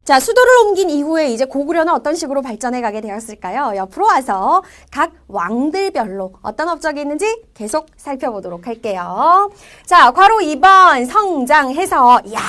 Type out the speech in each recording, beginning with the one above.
자, 수도를 옮긴 이후에 이제 고구려는 어떤 식으로 발전해 가게 되었을까요? 옆으로 와서 각 왕들별로 어떤 업적이 있는지 계속 살펴보도록 할게요. 자, 괄호 2번 성장해서 이야,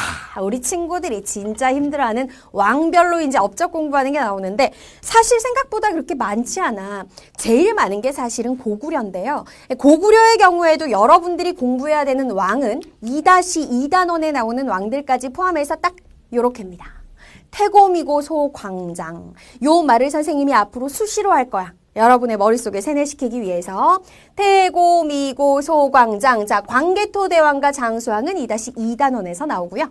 우리 친구들이 진짜 힘들어하는 왕별로 이제 업적 공부하는 게 나오는데 사실 생각보다 그렇게 많지 않아. 제일 많은 게 사실은 고구려인데요. 고구려의 경우에도 여러분들이 공부해야 되는 왕은 2-2단원에 나오는 왕들까지 포함해서 딱 요렇게입니다. 태고미고 소광장. 요 말을 선생님이 앞으로 수시로 할 거야. 여러분의 머릿속에 세뇌시키기 위해서. 태고미고 소광장. 자, 광개토대왕과 장수왕은 2-2단원에서 나오고요.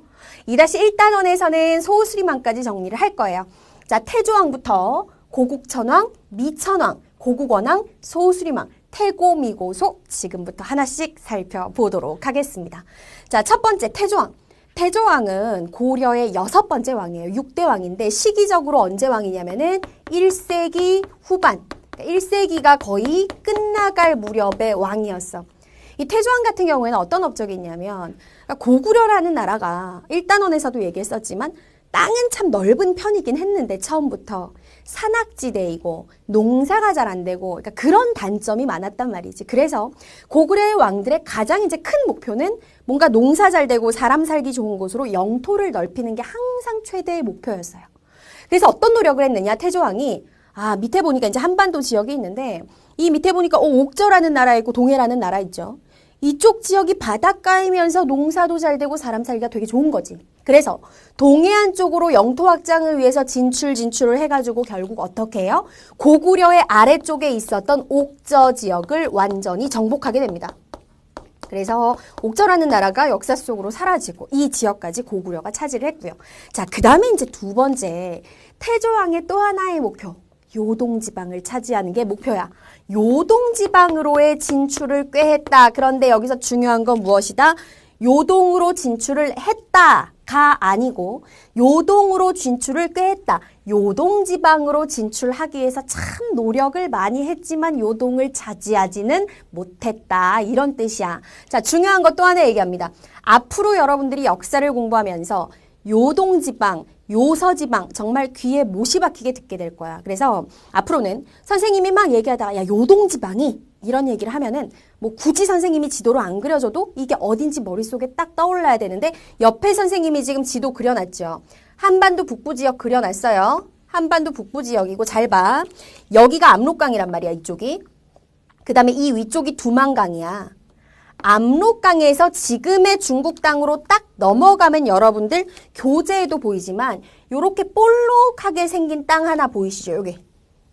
2-1단원에서는 소수리망까지 정리를 할 거예요. 자, 태조왕부터 고국천왕, 미천왕, 고국원왕, 소수리망, 태고미고소 지금부터 하나씩 살펴보도록 하겠습니다. 자, 첫 번째 태조왕. 태조왕은 고려의 6번째 왕이에요. 6대 왕인데 시기적으로 언제 왕이냐면은 1세기 후반, 1세기가 거의 끝나갈 무렵의 왕이었어. 이 태조왕 같은 경우에는 어떤 업적이 있냐면 고구려라는 나라가 1단원에서도 얘기했었지만 땅은 참 넓은 편이긴 했는데 처음부터 산악지대이고 농사가 잘 안 되고 그러니까 그런 단점이 많았단 말이지. 그래서 고구려의 왕들의 가장 이제 큰 목표는 뭔가 농사 잘 되고 사람 살기 좋은 곳으로 영토를 넓히는 게 항상 최대의 목표였어요. 그래서 어떤 노력을 했느냐, 태조왕이 밑에 보니까 이제 한반도 지역이 있는데 이 밑에 보니까 옥저라는 나라 있고 동해라는 나라 있죠. 이쪽 지역이 바닷가이면서 농사도 잘 되고 사람 살기가 되게 좋은 거지. 그래서 동해안 쪽으로 영토 확장을 위해서 진출을 해가지고 결국 어떻게 해요? 고구려의 아래쪽에 있었던 옥저 지역을 완전히 정복하게 됩니다. 그래서 옥저라는 나라가 역사 속으로 사라지고 이 지역까지 고구려가 차지를 했고요. 자, 그 다음에 이제 두 번째 태조왕의 또 하나의 목표. 요동지방을 차지하는 게 목표야. 요동지방으로의 진출을 꾀했다. 그런데 여기서 중요한 건 무엇이다? 요동으로 진출을 했다가 아니고 요동으로 진출을 꾀했다. 요동지방으로 진출하기 위해서 참 노력을 많이 했지만 요동을 차지하지는 못했다. 이런 뜻이야. 자, 중요한 것 또 하나 얘기합니다. 앞으로 여러분들이 역사를 공부하면서 요동지방, 요서지방 정말 귀에 못이 박히게 듣게 될 거야. 그래서 앞으로는 선생님이 막 얘기하다가 야, 요동지방이 이런 얘기를 하면은 뭐 굳이 선생님이 지도로 안 그려줘도 이게 어딘지 머릿속에 딱 떠올라야 되는데 옆에 선생님이 지금 지도 그려놨죠. 한반도 북부 지역 그려놨어요. 한반도 북부 지역이고 잘 봐. 여기가 압록강이란 말이야, 이쪽이. 그 다음에 이 위쪽이 두만강이야. 압록강에서 지금의 중국 땅으로 딱 넘어가면 여러분들 교재에도 보이지만 요렇게 볼록하게 생긴 땅 하나 보이시죠?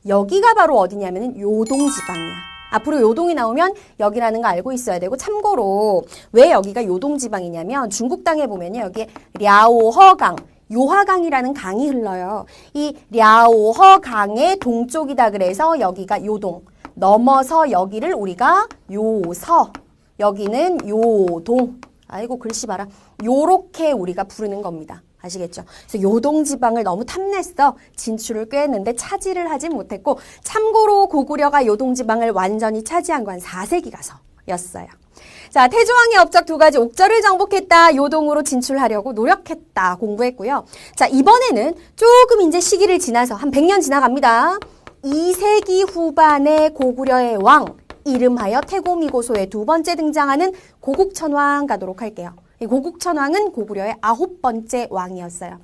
여기가 바로 어디냐면 요동지방이야. 앞으로 요동이 나오면 여기라는 거 알고 있어야 되고 참고로 왜 여기가 요동지방이냐면 중국 땅에 보면요. 여기에 랴오허강, 요하강이라는 강이 흘러요. 이 랴오허강의 동쪽이다 그래서 여기가 요동. 넘어서 여기를 우리가 요서. 여기는 요동. 아이고 글씨 봐라. 요렇게 우리가 부르는 겁니다. 아시겠죠? 그래서 요동지방을 너무 탐냈어. 진출을 꾀했는데 차지를 하진 못했고 참고로 고구려가 요동지방을 완전히 차지한 건 4세기 가서였어요. 자, 태조왕의 업적 두 가지. 옥저를 정복했다. 요동으로 진출하려고 노력했다. 공부했고요. 자, 이번에는 조금 이제 시기를 지나서 한 100년 지나갑니다. 2세기 후반의 고구려의 왕. 이름하여 태고미고소의 두 번째 등장하는 고국천왕 가도록 할게요. 이 고국천왕은 고구려의 9번째 왕이었어요.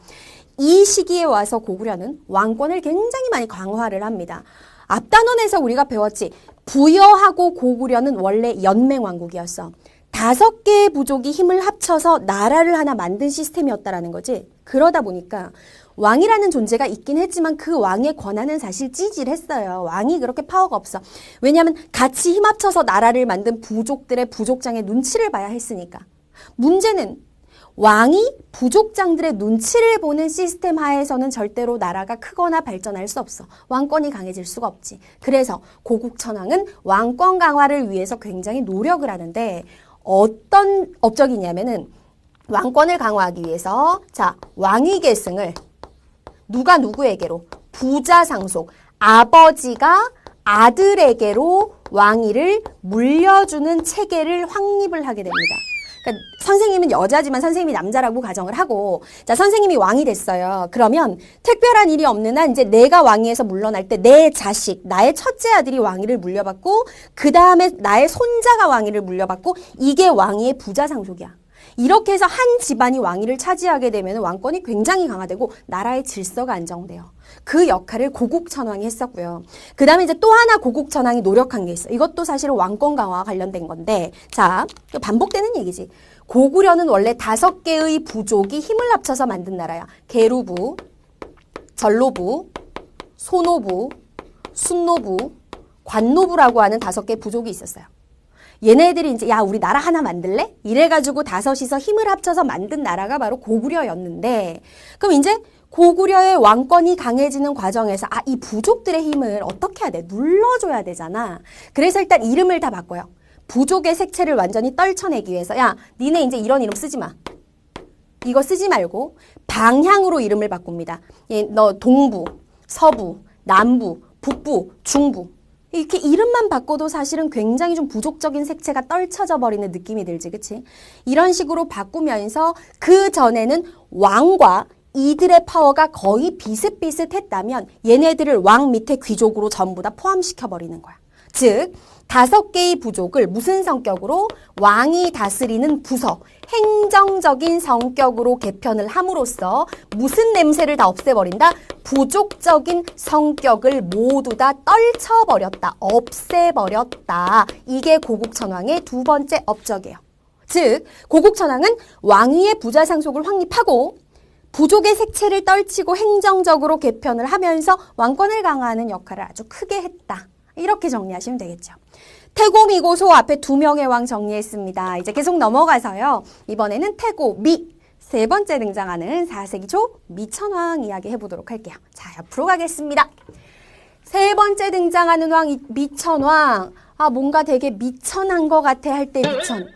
이 시기에 와서 고구려는 왕권을 굉장히 많이 강화를 합니다. 앞단원에서 우리가 배웠지. 부여하고 고구려는 원래 연맹왕국이었어. 5개의 부족이 힘을 합쳐서 나라를 하나 만든 시스템이었다라는 거지. 그러다 보니까 왕이라는 존재가 있긴 했지만 그 왕의 권한은 사실 찌질했어요. 왕이 그렇게 파워가 없어. 왜냐하면 같이 힘 합쳐서 나라를 만든 부족들의 부족장의 눈치를 봐야 했으니까. 문제는 왕이 부족장들의 눈치를 보는 시스템 하에서는 절대로 나라가 크거나 발전할 수 없어. 왕권이 강해질 수가 없지. 그래서 고국천왕은 왕권 강화를 위해서 굉장히 노력을 하는데 어떤 업적이냐면은 왕권을 강화하기 위해서 자, 왕위 계승을 누가 누구에게로? 부자 상속. 아버지가 아들에게로 왕위를 물려주는 체계를 확립을 하게 됩니다. 그러니까 선생님은 여자지만 선생님이 남자라고 가정을 하고, 자, 선생님이 왕이 됐어요. 그러면 특별한 일이 없는 한 이제 내가 왕위에서 물러날 때 내 자식, 나의 첫째 아들이 왕위를 물려받고, 그 다음에 나의 손자가 왕위를 물려받고, 이게 왕위의 부자 상속이야. 이렇게 해서 한 집안이 왕위를 차지하게 되면 왕권이 굉장히 강화되고 나라의 질서가 안정돼요. 그 역할을 고국천왕이 했었고요. 그 다음에 이제 또 하나 고국천왕이 노력한 게 있어요. 이것도 사실은 왕권 강화와 관련된 건데, 자, 반복되는 얘기지. 고구려는 원래 5개의 부족이 힘을 합쳐서 만든 나라야. 계루부, 전로부, 소노부, 순노부, 관노부라고 하는 5개 부족이 있었어요. 얘네들이 이제 야 우리 나라 하나 만들래? 이래가지고 5이서 힘을 합쳐서 만든 나라가 바로 고구려였는데, 그럼 이제 고구려의 왕권이 강해지는 과정에서 이 부족들의 힘을 어떻게 해야 돼? 눌러줘야 되잖아. 그래서 일단 이름을 다 바꿔요. 부족의 색채를 완전히 떨쳐내기 위해서 야 니네 이제 이런 이름 쓰지 마. 이거 쓰지 말고 방향으로 이름을 바꿉니다. 너 동부, 서부, 남부, 북부, 중부 이렇게 이름만 바꿔도 사실은 굉장히 좀 부족적인 색채가 떨쳐져 버리는 느낌이 들지, 그치? 이런 식으로 바꾸면서 그 전에는 왕과 이들의 파워가 거의 비슷비슷했다면 얘네들을 왕 밑에 귀족으로 전부 다 포함시켜 버리는 거야. 즉 5개의 부족을 무슨 성격으로? 왕이 다스리는 부서, 행정적인 성격으로 개편을 함으로써 무슨 냄새를 다 없애버린다? 부족적인 성격을 모두 다 떨쳐버렸다, 없애버렸다. 이게 고국천왕의 2번째 업적이에요. 즉 고국천왕은 왕위의 부자 상속을 확립하고 부족의 색채를 떨치고 행정적으로 개편을 하면서 왕권을 강화하는 역할을 아주 크게 했다. 이렇게 정리하시면 되겠죠. 태고, 미고, 소 앞에 2명의 왕 정리했습니다. 이제 계속 넘어가서요. 이번에는 태고, 미. 3번째 등장하는 4세기 초 미천왕 이야기 해보도록 할게요. 자, 옆으로 가겠습니다. 3번째 등장하는 왕 미천왕. 뭔가 되게 미천한 것 같아 할 때 미천.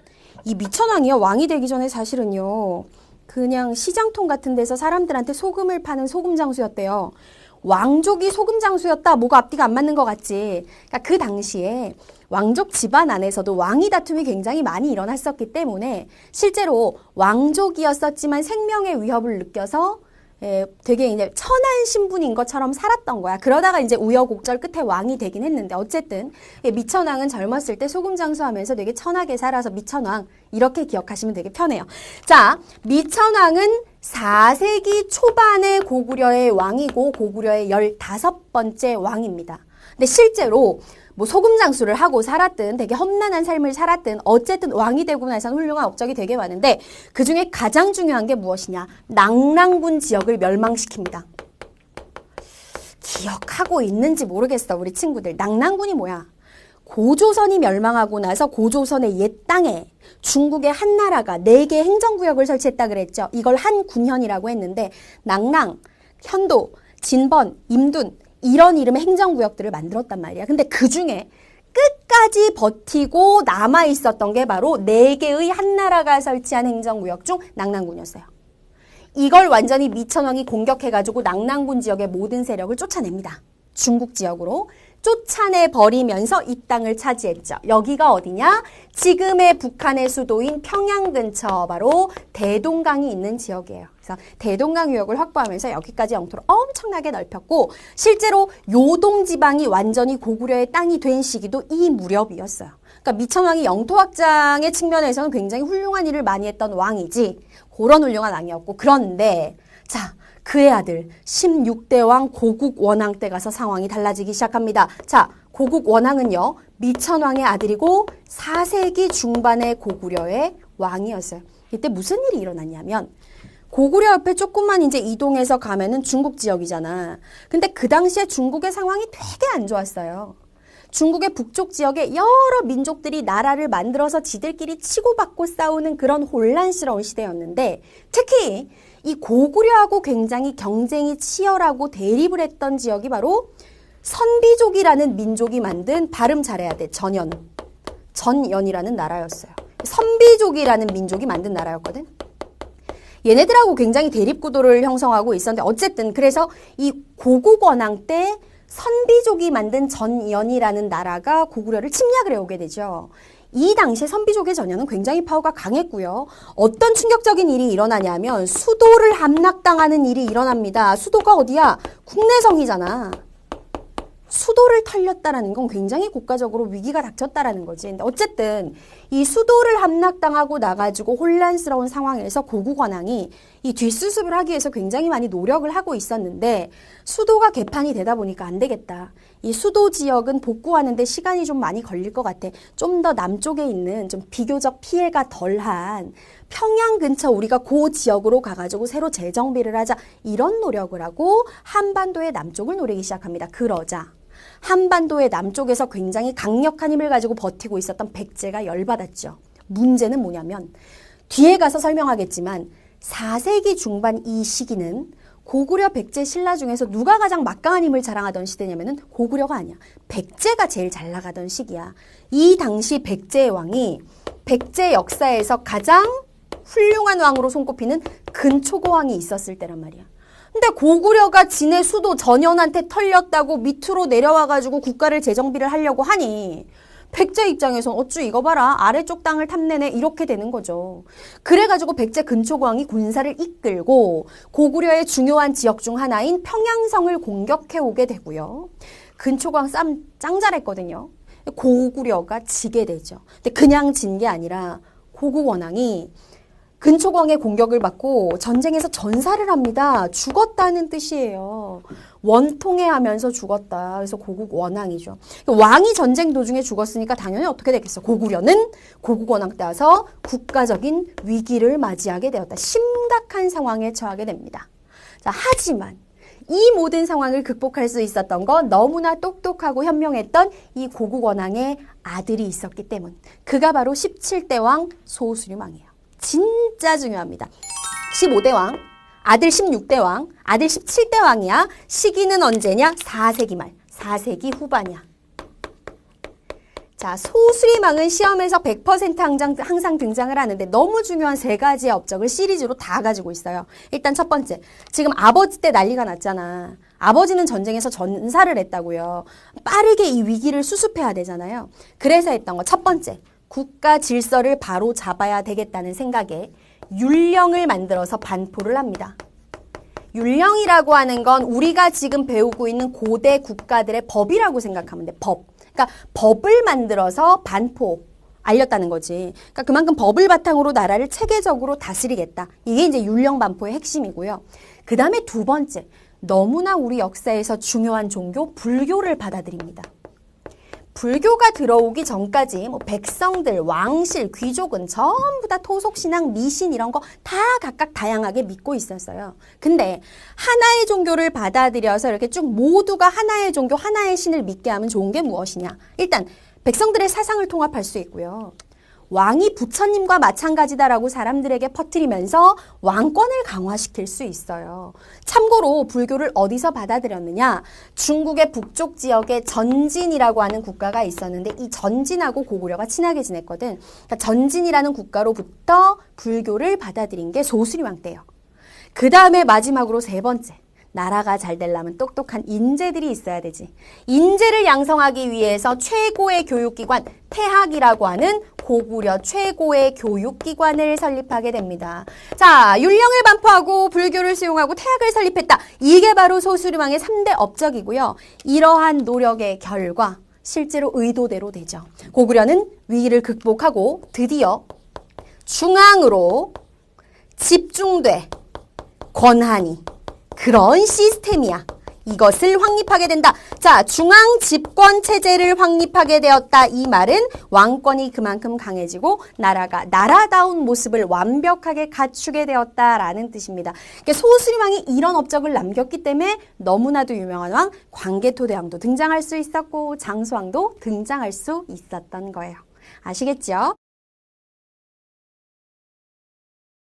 이 미천왕이요. 왕이 되기 전에 사실은요. 그냥 시장통 같은 데서 사람들한테 소금을 파는 소금 장수였대요. 왕족이 소금 장수였다. 뭐가 앞뒤가 안 맞는 것 같지. 그러니까 그 당시에 왕족 집안 안에서도 왕위 다툼이 굉장히 많이 일어났었기 때문에 실제로 왕족이었었지만 생명의 위협을 느껴서 되게 이제 천한 신분인 것처럼 살았던 거야. 그러다가 이제 우여곡절 끝에 왕이 되긴 했는데 어쨌든 미천왕은 젊었을 때 소금 장수하면서 되게 천하게 살아서 미천왕 이렇게 기억하시면 되게 편해요. 자, 미천왕은 4세기 초반의 고구려의 왕이고 고구려의 15번째 왕입니다. 근데 실제로 뭐 소금 장수를 하고 살았든 되게 험난한 삶을 살았든 어쨌든 왕이 되고 나서는 훌륭한 업적이 되게 많은데 그중에 가장 중요한 게 무엇이냐? 낙랑군 지역을 멸망시킵니다. 기억하고 있는지 모르겠어 우리 친구들. 낙랑군이 뭐야? 고조선이 멸망하고 나서 고조선의 옛 땅에 중국의 한 나라가 4개 행정구역을 설치했다 그랬죠. 이걸 한 군현이라고 했는데 낙랑, 현도, 진번, 임둔 이런 이름의 행정구역들을 만들었단 말이야. 근데 그 중에 끝까지 버티고 남아있었던 게 바로 4개의 한 나라가 설치한 행정구역 중 낙랑군이었어요. 이걸 완전히 미천왕이 공격해가지고 낙랑군 지역의 모든 세력을 쫓아냅니다. 중국 지역으로 쫓아내버리면서 이 땅을 차지했죠. 여기가 어디냐? 지금의 북한의 수도인 평양 근처 바로 대동강이 있는 지역이에요. 그래서 대동강 유역을 확보하면서 여기까지 영토를 엄청나게 넓혔고 실제로 요동 지방이 완전히 고구려의 땅이 된 시기도 이 무렵이었어요. 그러니까 미천왕이 영토 확장의 측면에서는 굉장히 훌륭한 일을 많이 했던 왕이지 그런 훌륭한 왕이었고 그런데 자 그의 아들 16대 왕 고국 원왕 때 가서 상황이 달라지기 시작합니다. 자, 고국 원왕은요. 미천왕의 아들이고 4세기 중반의 고구려의 왕이었어요. 이때 무슨 일이 일어났냐면 고구려 옆에 조금만 이제 이동해서 가면은 중국 지역이잖아. 근데 그 당시에 중국의 상황이 되게 안 좋았어요. 중국의 북쪽 지역에 여러 민족들이 나라를 만들어서 지들끼리 치고받고 싸우는 그런 혼란스러운 시대였는데 특히 이 고구려하고 굉장히 경쟁이 치열하고 대립을 했던 지역이 바로 선비족이라는 민족이 만든 발음 잘해야 돼. 전연이라는 나라였어요. 선비족이라는 민족이 만든 나라였거든. 얘네들하고 굉장히 대립구도를 형성하고 있었는데 어쨌든 그래서 이 고국 원왕 때 선비족이 만든 전연이라는 나라가 고구려를 침략을 해오게 되죠. 이 당시에 선비족의 전연은 굉장히 파워가 강했고요. 어떤 충격적인 일이 일어나냐면 수도를 함락당하는 일이 일어납니다. 수도가 어디야? 국내성이잖아. 수도를 털렸다라는 건 굉장히 국가적으로 위기가 닥쳤다라는 거지. 근데 어쨌든 이 수도를 함락당하고 나가지고 혼란스러운 상황에서 고국원왕이 이 뒷수습을 하기 위해서 굉장히 많이 노력을 하고 있었는데 수도가 개판이 되다 보니까 안 되겠다. 이 수도 지역은 복구하는데 시간이 좀 많이 걸릴 것 같아. 좀 더 남쪽에 있는 좀 비교적 피해가 덜한 평양 근처 우리가 그 지역으로 가가지고 새로 재정비를 하자. 이런 노력을 하고 한반도의 남쪽을 노리기 시작합니다. 그러자 한반도의 남쪽에서 굉장히 강력한 힘을 가지고 버티고 있었던 백제가 열받았죠. 문제는 뭐냐면 뒤에 가서 설명하겠지만 4세기 중반 이 시기는 고구려 백제 신라 중에서 누가 가장 막강한 힘을 자랑하던 시대냐면은 고구려가 아니야. 백제가 제일 잘 나가던 시기야. 이 당시 백제의 왕이 백제 역사에서 가장 훌륭한 왕으로 손꼽히는 근초고왕이 있었을 때란 말이야. 근데 고구려가 진해 수도 전연한테 털렸다고 밑으로 내려와가지고 국가를 재정비를 하려고 하니 백제 입장에선 어쭈 이거 봐라 아래쪽 땅을 탐내네 이렇게 되는 거죠. 그래가지고 백제 근초고왕이 군사를 이끌고 고구려의 중요한 지역 중 하나인 평양성을 공격해 오게 되고요. 근초고왕 쌈 짱 잘했거든요. 고구려가 지게 되죠. 근데 그냥 진 게 아니라 고국원왕이 근초고왕의 공격을 받고 전쟁에서 전사를 합니다. 죽었다는 뜻이에요. 원통해하면서 죽었다. 그래서 고국원왕이죠. 왕이 전쟁 도중에 죽었으니까 당연히 어떻게 되겠어? 고구려는 고국원왕 따라서 국가적인 위기를 맞이하게 되었다. 심각한 상황에 처하게 됩니다. 자, 하지만 이 모든 상황을 극복할 수 있었던 건 너무나 똑똑하고 현명했던 이 고국원왕의 아들이 있었기 때문. 그가 바로 17대 왕 소수림왕이에요. 진짜 중요합니다. 15대 왕, 아들 16대 왕, 아들 17대 왕이야. 시기는 언제냐? 4세기 말, 4세기 후반이야. 자, 소수림왕은 시험에서 100% 항상 등장을 하는데 너무 중요한 세 가지의 업적을 시리즈로 다 가지고 있어요. 일단 첫 번째, 지금 아버지 때 난리가 났잖아. 아버지는 전쟁에서 전사를 했다고요. 빠르게 이 위기를 수습해야 되잖아요. 그래서 했던 거 첫 번째, 국가 질서를 바로 잡아야 되겠다는 생각에 율령을 만들어서 반포를 합니다. 율령이라고 하는 건 우리가 지금 배우고 있는 고대 국가들의 법이라고 생각하면 돼. 법. 그러니까 법을 만들어서 반포 알렸다는 거지. 그러니까 그만큼 법을 바탕으로 나라를 체계적으로 다스리겠다. 이게 이제 율령 반포의 핵심이고요. 그 다음에 두 번째, 너무나 우리 역사에서 중요한 종교 불교를 받아들입니다. 불교가 들어오기 전까지 뭐 백성들, 왕실, 귀족은 전부 다 토속신앙, 미신 이런 거 다 각각 다양하게 믿고 있었어요. 근데 하나의 종교를 받아들여서 이렇게 쭉 모두가 하나의 종교, 하나의 신을 믿게 하면 좋은 게 무엇이냐? 일단 백성들의 사상을 통합할 수 있고요. 왕이 부처님과 마찬가지다라고 사람들에게 퍼뜨리면서 왕권을 강화시킬 수 있어요. 참고로 불교를 어디서 받아들였느냐? 중국의 북쪽 지역에 전진이라고 하는 국가가 있었는데 이 전진하고 고구려가 친하게 지냈거든. 그러니까 전진이라는 국가로부터 불교를 받아들인 게 소수림왕 때예요. 그 다음에 마지막으로 세 번째. 나라가 잘 되려면 똑똑한 인재들이 있어야 되지. 인재를 양성하기 위해서 최고의 교육기관, 태학이라고 하는 고구려 최고의 교육기관을 설립하게 됩니다. 자, 율령을 반포하고 불교를 수용하고 태학을 설립했다. 이게 바로 소수림왕의 3대 업적이고요. 이러한 노력의 결과 실제로 의도대로 되죠. 고구려는 위기를 극복하고 드디어 중앙으로 집중돼 권한이 그런 시스템이야. 이것을 확립하게 된다. 자, 중앙 집권 체제를 확립하게 되었다. 이 말은 왕권이 그만큼 강해지고 나라가 나라다운 모습을 완벽하게 갖추게 되었다라는 뜻입니다. 그러니까 소수림왕이 이런 업적을 남겼기 때문에 너무나도 유명한 왕 광개토대왕도 등장할 수 있었고 장수왕도 등장할 수 있었던 거예요. 아시겠죠?